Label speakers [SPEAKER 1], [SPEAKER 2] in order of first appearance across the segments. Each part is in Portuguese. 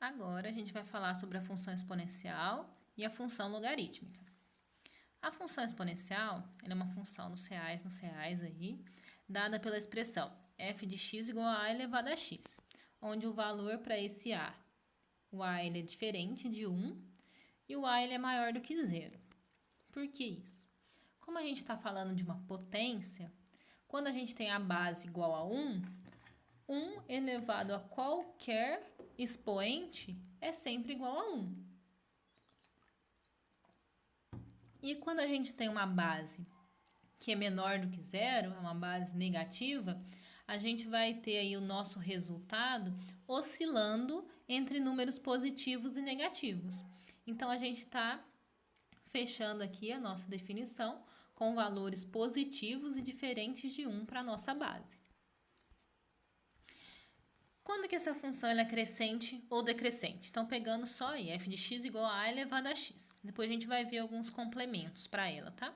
[SPEAKER 1] Agora a gente vai falar sobre a função exponencial e a função logarítmica. A função exponencial ela é uma função nos reais aí, dada pela expressão f de x igual a elevado a x, onde o valor para esse a, o a ele é diferente de 1 e o a ele é maior do que zero. Por que isso? Como a gente está falando de uma potência, quando a gente tem a base igual a 1 elevado a qualquer expoente é sempre igual a 1. E quando a gente tem uma base que é menor do que zero, é uma base negativa, a gente vai ter aí o nosso resultado oscilando entre números positivos e negativos. Então, a gente está fechando aqui a nossa definição com valores positivos e diferentes de 1 para a nossa base. Quando que essa função ela é crescente ou decrescente? Então, pegando só aí, f de x igual a elevado a x. Depois a gente vai ver alguns complementos para ela, tá?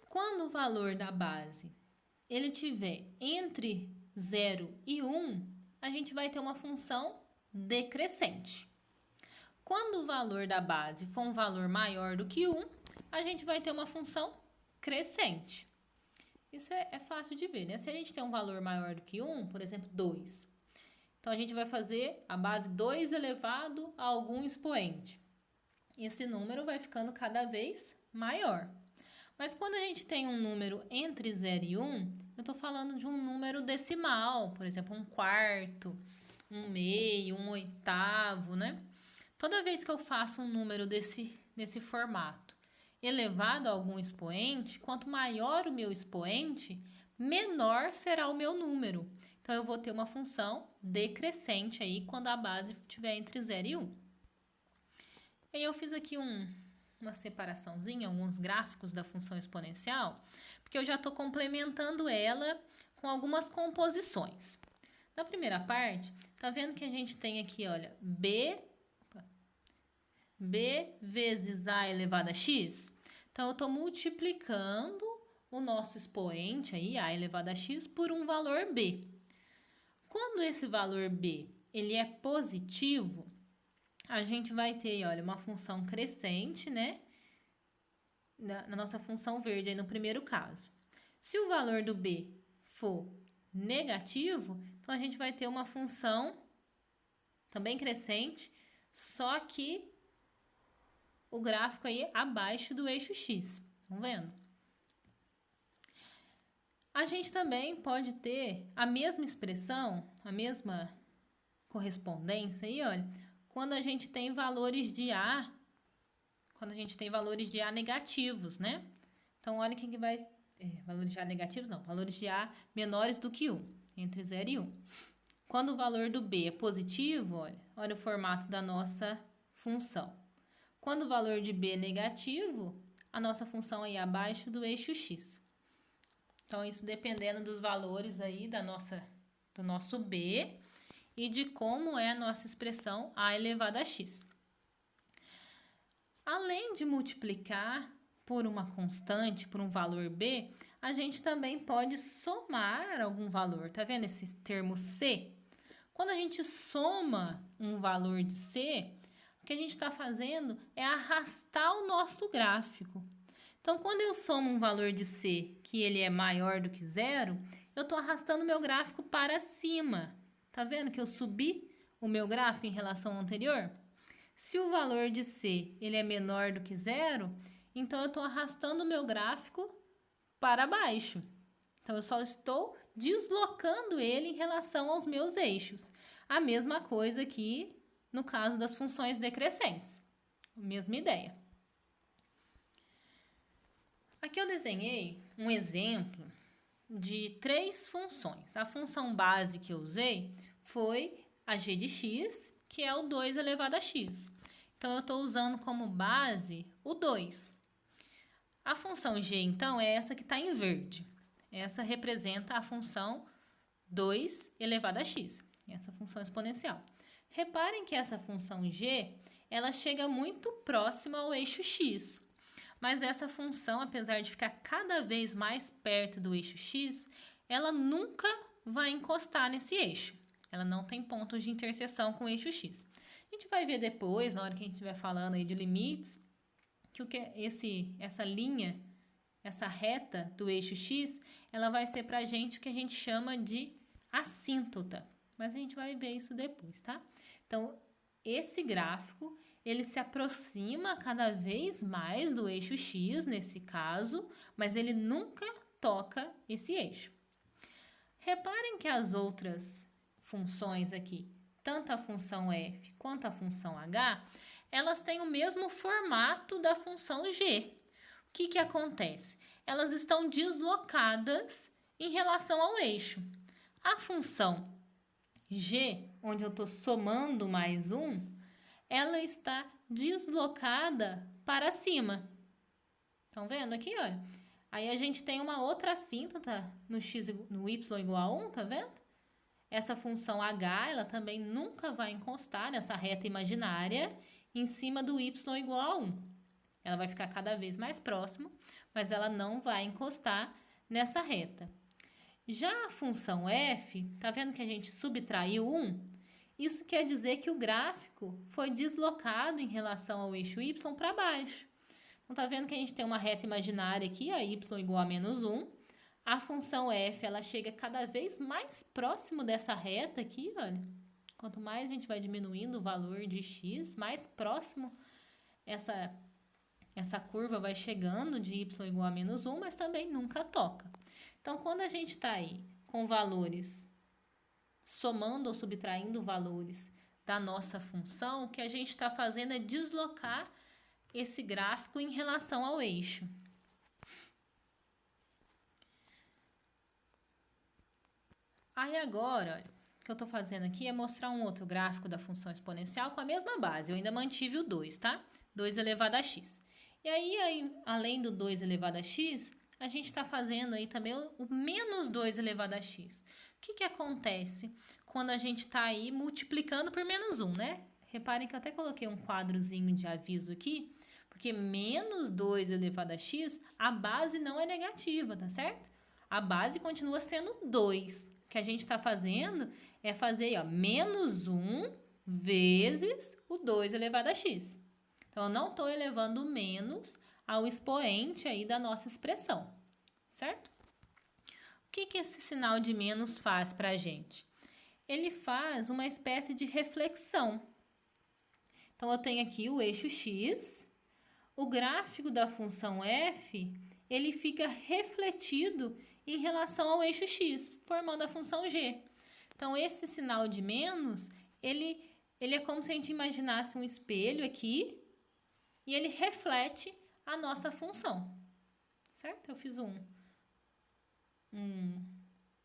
[SPEAKER 1] Quando o valor da base ele tiver entre 0 e 1, a gente vai ter uma função decrescente. Quando o valor da base for um valor maior do que 1, a gente vai ter uma função crescente. Isso é fácil de ver, né? Se a gente tem um valor maior do que 1, por exemplo, 2. Então, a gente vai fazer a base 2 elevado a algum expoente. Esse número vai ficando cada vez maior. Mas quando a gente tem um número entre 0 e 1, eu estou falando de um número decimal, por exemplo, um quarto, um meio, um oitavo, né? Toda vez que eu faço um número nesse formato elevado a algum expoente, quanto maior o meu expoente, menor será o meu número. Então, eu vou ter uma função decrescente aí quando a base estiver entre 0 e 1. E aí eu fiz aqui uma separaçãozinha, alguns gráficos da função exponencial, porque eu já estou complementando ela com algumas composições. Na primeira parte, tá vendo que a gente tem aqui, olha, b vezes a elevado a x? Então, eu estou multiplicando o nosso expoente aí, a elevado a x, por um valor b. Quando esse valor b ele é positivo, a gente vai ter, olha, uma função crescente, né? Na nossa função verde, aí no primeiro caso. Se o valor do b for negativo, então a gente vai ter uma função também crescente, só que o gráfico aí abaixo do eixo x. Estão vendo? A gente também pode ter a mesma expressão, a mesma correspondência aí, olha, quando a gente tem valores de A, negativos, né? Então, olha quem que vai... valores de A negativos, não. Valores de A menores do que 1, entre 0 e 1. Quando o valor do B é positivo, olha o formato da nossa função. Quando o valor de B é negativo, a nossa função aí é abaixo do eixo x. Então, isso dependendo dos valores aí do nosso B e de como é a nossa expressão a elevado a x. Além de multiplicar por uma constante, por um valor b, a gente também pode somar algum valor. Tá vendo esse termo c? Quando a gente soma um valor de c, o que a gente está fazendo é arrastar o nosso gráfico. Então, quando eu somo um valor de c que ele é maior do que zero, eu estou arrastando meu gráfico para cima. Tá vendo que eu subi o meu gráfico em relação ao anterior? Se o valor de c ele é menor do que zero, então eu estou arrastando o meu gráfico para baixo. Então, eu só estou deslocando ele em relação aos meus eixos. A mesma coisa aqui no caso das funções decrescentes. Mesma ideia. Aqui eu desenhei um exemplo de 3 funções. A função base que eu usei foi a g de x, que é o 2 elevado a x. Então, eu estou usando como base o 2. A função g, então, é essa que está em verde. Essa representa a função 2 elevado a x, essa função exponencial. Reparem que essa função g, ela chega muito próxima ao eixo x. Mas essa função, apesar de ficar cada vez mais perto do eixo x, ela nunca vai encostar nesse eixo. Ela não tem pontos de interseção com o eixo x. A gente vai ver depois, na hora que a gente estiver falando aí de limites, que essa linha, essa reta do eixo x, ela vai ser para a gente o que a gente chama de assíntota. Mas a gente vai ver isso depois, tá? Então, esse gráfico, ele se aproxima cada vez mais do eixo x, nesse caso, mas ele nunca toca esse eixo. Reparem que as outras funções aqui, tanto a função f quanto a função h, elas têm o mesmo formato da função g. O que acontece? Elas estão deslocadas em relação ao eixo. A função g, onde eu estou somando mais um, ela está deslocada para cima. Estão vendo aqui, olha? Aí a gente tem uma outra assíntota no y igual a 1, tá vendo? Essa função h, ela também nunca vai encostar nessa reta imaginária em cima do y igual a 1. Ela vai ficar cada vez mais próximo, mas ela não vai encostar nessa reta. Já a função f, tá vendo que a gente subtraiu 1? Isso quer dizer que o gráfico foi deslocado em relação ao eixo y para baixo. Então, tá vendo que a gente tem uma reta imaginária aqui, a y igual a menos 1. A função f, ela chega cada vez mais próximo dessa reta aqui, olha. Quanto mais a gente vai diminuindo o valor de x, mais próximo essa curva vai chegando de y igual a menos 1, mas também nunca toca. Então, quando a gente está aí com valores, somando ou subtraindo valores da nossa função, o que a gente está fazendo é deslocar esse gráfico em relação ao eixo. Aí agora, olha, o que eu estou fazendo aqui é mostrar um outro gráfico da função exponencial com a mesma base. Eu ainda mantive o 2, tá? 2 elevado a x. E aí, além do 2 elevado a x, a gente está fazendo aí também o menos 2 elevado a x. O que acontece quando a gente está aí multiplicando por menos 1, né? Reparem que eu até coloquei um quadrozinho de aviso aqui, porque menos 2 elevado a x, a base não é negativa, tá certo? A base continua sendo 2. O que a gente está fazendo é fazer, ó, menos 1 vezes o 2 elevado a x. Então, eu não estou elevando menos ao expoente aí da nossa expressão, certo? O que esse sinal de menos faz para a gente? Ele faz uma espécie de reflexão. Então, eu tenho aqui o eixo x, o gráfico da função f, ele fica refletido em relação ao eixo x, formando a função g. Então, esse sinal de menos, ele é como se a gente imaginasse um espelho aqui e ele reflete a nossa função, certo? Eu fiz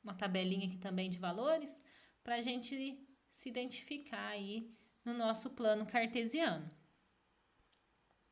[SPEAKER 1] uma tabelinha aqui também de valores para a gente se identificar aí no nosso plano cartesiano.